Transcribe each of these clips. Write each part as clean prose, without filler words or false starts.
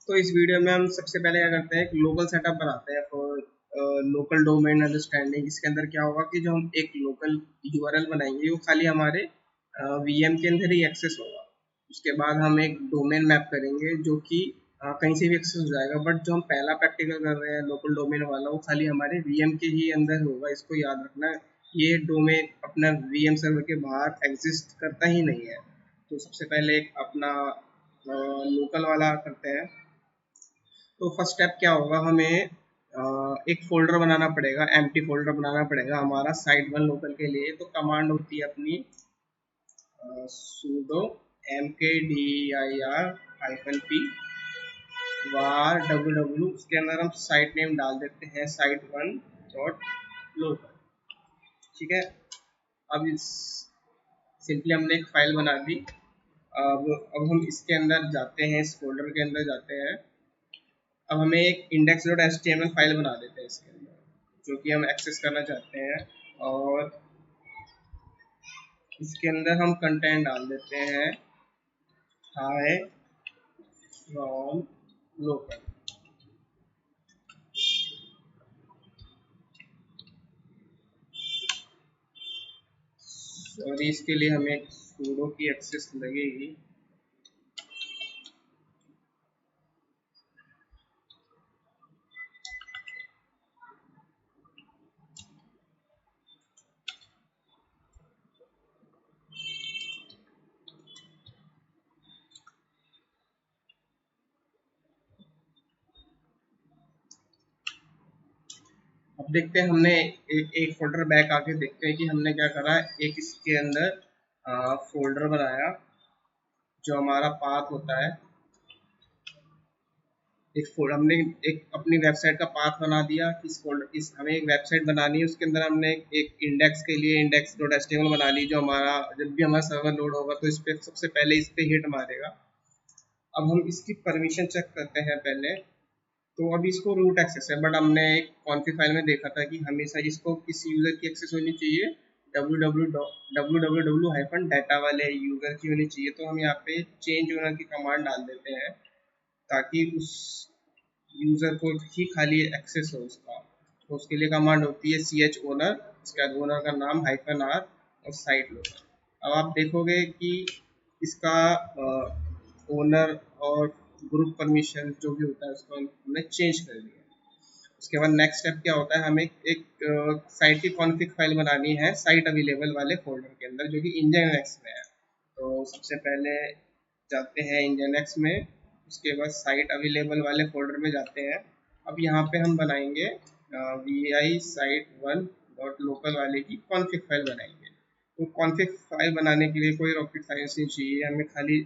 तो इस वीडियो में हम सबसे पहले क्या करते हैं, एक लोकल सेटअप बनाते हैं फॉर लोकल डोमेन अंडरस्टैंडिंग। इसके अंदर क्या होगा कि जो हम एक लोकल यूआरएल बनाएंगे वो खाली हमारे वीएम के अंदर ही एक्सेस होगा। उसके बाद हम एक डोमेन मैप करेंगे जो कि कहीं से भी एक्सेस हो जाएगा, बट जो हम पहला प्रैक्टिकल कर रहे हैं लोकल डोमेन वाला वो खाली हमारे वीएम के ही अंदर होगा। इसको याद रखना, ये डोमेन अपना वीएम सर्वर के बाहर एग्जिस्ट करता ही नहीं है। तो सबसे पहले एक अपना लोकल वाला करते हैं। तो फर्स्ट स्टेप क्या होगा, हमें एक फोल्डर बनाना पड़ेगा, एम्प्टी फोल्डर बनाना पड़ेगा हमारा साइट वन लोकल के लिए। तो कमांड होती है अपनी sudo mkdir-p var www। उसके अंदर हम साइट नेम डाल देते हैं साइट वन डॉट लोकल। ठीक है, अब इस सिंपली हमने एक फाइल बना दी। अब हम इसके अंदर जाते हैं, इस फोल्डर के अंदर जाते हैं। अब हमें एक index.html फाइल बना देते हैं इसके अंदर, जो कि हम एक्सेस करना चाहते हैं। और इसके अंदर हम कंटेंट डाल देते हैं हाय फ्रॉम लोकल। और इसके लिए हमें एक sudo की एक्सेस लगेगी। अब देखते हैं, हमने एक फोल्डर बैक आके देखते हैं कि हमने क्या करा। एक इसके अंदर फोल्डर बनाया, जो हमारा पाथ होता है। एक फोल्डर हमने एक अपनी वेबसाइट का पाथ बना दिया। इस फोल्डर इस हमें एक वेबसाइट बनानी है, उसके अंदर हमने एक इंडेक्स के लिए index.html बना ली, जो हमारा जब भी हमारा सर्वर लोड होगा तो इस पे सबसे पहले इस पे हिट मारेगा। अब हम इसकी परमिशन चेक करते हैं पहले। तो अभी इसको रूट एक्सेस है, बट हमने एक कॉन्फ़िग फाइल में देखा था कि हमेशा इसको किसी यूज़र की एक्सेस होनी चाहिए, www-data वाले यूज़र की होनी चाहिए। तो हम यहाँ पे चेंज ओनर की कमांड डाल देते हैं, ताकि उस यूज़र को ही खाली एक्सेस हो उसका। तो उसके लिए कमांड होती है ch ओनर, उसके बाद ओनर का नाम -r और साइट लोकल। अब आप देखोगे कि इसका ओनर और ग्रुप परमिशन जो भी होता है उसको हमने चेंज कर दिया। उसके बाद नेक्स्ट स्टेप क्या होता है, हमें एक साइट की कॉन्फ़िग फाइल बनानी है साइट अवेलेबल वाले फोल्डर के अंदर, जो कि nginx में है। तो सबसे पहले जाते हैं nginx में, उसके बाद साइट अवेलेबल वाले फोल्डर में जाते हैं। अब यहाँ पे हम बनाएंगे vi site one dot local वाले की कॉन्फ़िग फाइल बनाएंगे। तो कॉन्फ़िग फाइल बनाने के लिए कोई रॉकेट साइंस नहीं चाहिए, हमें खाली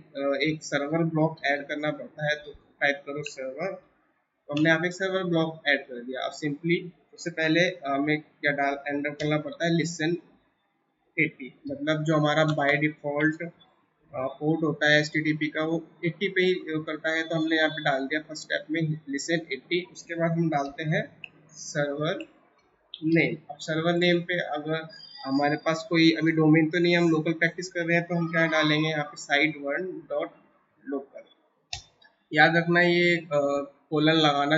एक सर्वर ब्लॉक ऐड करना पड़ता है। तो टाइप करो सर्वर। तो हमने यहाँ पे सर्वर ब्लॉक ऐड कर दिया। अब सिंपली उससे पहले हमें क्या एंटर करना पड़ता है, लिसन 80। मतलब जो हमारा बाय डिफ़ॉल्ट पोर्ट होता है HTTP का, वो 80 पे ही करता है। तो हमने यहाँ पे डाल दिया फर्स्ट स्टेप में लिसन 80। उसके बाद हम डालते हैं सर्वर नेम। अब सर्वर नेम पे अगर हमारे पास कोई अभी डोमेन तो नहीं है, हम लोकल प्रैक्टिस कर रहे हैं, तो हम क्या डालेंगे यहाँ पे साइट वन डॉट लोकल। याद रखना, ये कोलन लगाना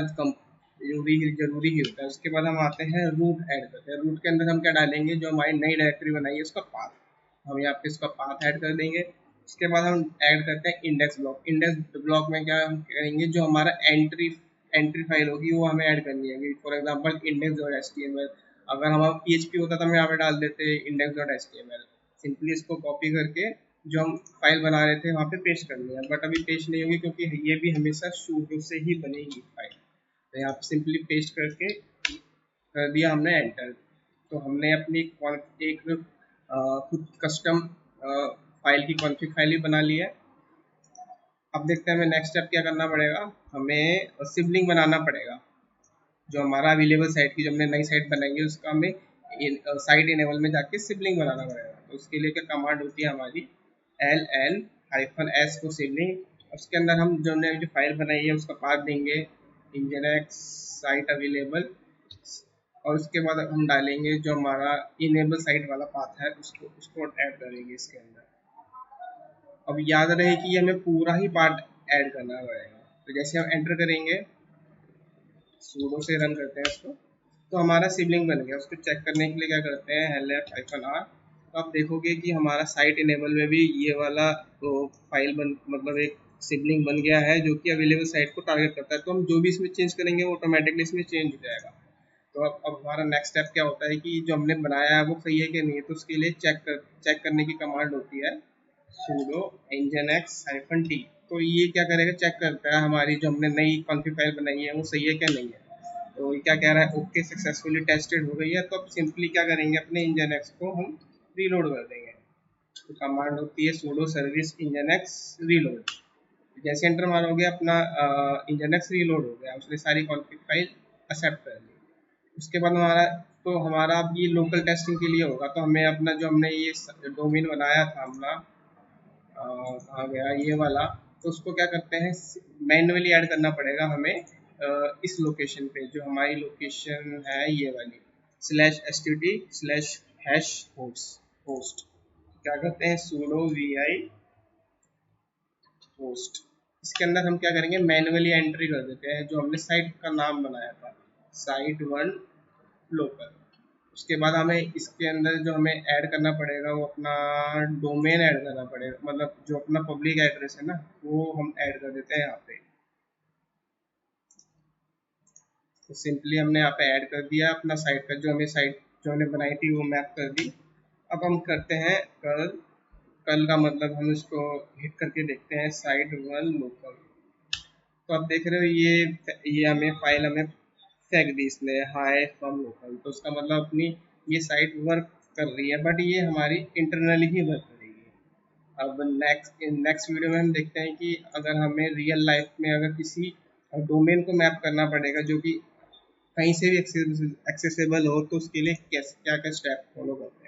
जरूरी ही होता है। उसके बाद हम आते हैं रूट ऐड करते हैं। रूट के अंदर हम क्या डालेंगे, जो हमारी नई डायरेक्टरी बनाई है उसका पाथ, हम यहाँ पे इसका पाथ ऐड कर देंगे। उसके बाद हम ऐड करते हैं इंडेक्स ब्लॉक। इंडेक्स ब्लॉक में क्या हम करेंगे, जो हमारा एंट्री फाइल होगी वो हमें ऐड करनी है। फॉर एग्जाम्पल index.html, अगर हमारा PHP होता तो हम यहाँ पे डाल देते index.html। सिंपली इसको कॉपी करके जो हम फाइल बना रहे थे वहाँ पे पेस्ट करनी है, बट अभी पेस्ट नहीं होगी क्योंकि ये भी हमेशा शुरू से ही बनेगी फाइल। तो यहाँ पे सिंपली पेस्ट करके कर दिया हमने एंटर। तो हमने अपनी एक खुद कस्टम फाइल की कॉन्फ़िग फाइल ही बना ली है। अब देखते हैं हमें नेक्स्ट स्टेप क्या करना पड़ेगा, हमें सिबलिंग बनाना पड़ेगा। जो हमारा अवेलेबल साइट की, जो हमने नई साइट बनाएंगे उसका हमें साइट इनेबल में जाके सिबलिंग बनाना पड़ेगा। तो उसके लिए क्या कमांड होती है हमारी -s को सिबलिंग। उसके अंदर हम जो हमने जो फाइल बनाई है उसका पाथ देंगे nginx साइट अवेलेबल। और उसके बाद हम डालेंगे जो हमारा इनेबल साइट वाला पाथ है, उसको ऐड करेंगे इसके अंदर। अब याद रहे कि हमें पूरा ही पार्ट ऐड करना पड़ेगा। तो जैसे हम एंटर करेंगे, सूडो से रन करते हैं इसको, तो हमारा सिबलिंग बन गया। उसको चेक करने के लिए क्या करते हैं, -r, तो आप देखोगे कि हमारा साइट इनेबल में भी ये वाला तो फाइल बन मतलब एक सिबलिंग बन गया है जो कि अवेलेबल साइट को टारगेट करता है। तो हम जो भी इसमें चेंज करेंगे वो ऑटोमेटिकली इसमें चेंज हो जाएगा। तो अब हमारा नेक्स्ट स्टेप क्या होता है कि जो हमने बनाया है वो सही है कि नहीं है, तो उसके लिए चेक करने की कमांड होती है sudo nginx-t। तो ये क्या करेगा, चेक करता है हमारी जो हमने नई कॉन्फ़िग फाइल बनाई है वो सही है क्या नहीं है। तो ये क्या कह रहा है, ओके सक्सेसफुली टेस्टेड हो गई है। तो अब सिंपली क्या करेंगे, अपने nginx को हम रीलोड कर देंगे। तो कमांड होती है sudo service nginx reload। जैसे एंटर मारोगे अपना nginx रीलोड हो गया, उसने सारी कॉन्फ़िग फाइल एक्सेप्ट कर ली। उसके बाद हमारा अब ये लोकल टेस्टिंग के लिए होगा। तो हमें अपना जो हमने ये डोमेन बनाया था अपना, कहाँ गया ये वाला, तो उसको क्या करते हैं, मैन्युअली ऐड करना पड़ेगा हमें इस लोकेशन पे, जो हमारी लोकेशन है ये वाली /stt/#host। क्या करते हैं, sudo vi host। इसके अंदर हम क्या करेंगे, मैन्युअली एंट्री कर देते हैं जो हमने साइट का नाम बनाया था, site1 लोकल। उसके बाद हमें इसके अंदर जो हमें ऐड करना पड़ेगा वो अपना डोमेन ऐड करना पड़ेगा, मतलब जो अपना पब्लिक एड्रेस है ना वो हम ऐड कर देते हैं यहाँ पे। तो सिंपली हमने यहाँ पे ऐड कर दिया अपना साइट का, साइट जो हमने बनाई थी वो मैप कर दी। अब हम करते हैं कल का मतलब हम इसको हिट करके देखते हैं site1 लोकल। तो आप देख रहे हो ये हमें फाइल हमें फेंक दी इसने, हाई फ्रॉम लोकल। तो उसका मतलब अपनी ये साइट वर्क कर रही है, बट ये हमारी इंटरनली ही वर्क करेगी। अब नेक्स्ट वीडियो में हम देखते हैं कि अगर हमें रियल लाइफ में अगर किसी डोमेन को मैप करना पड़ेगा जो कि कहीं से भी एक्सेसिबल हो, तो उसके लिए क्या क्या स्टेप फॉलो करते हैं।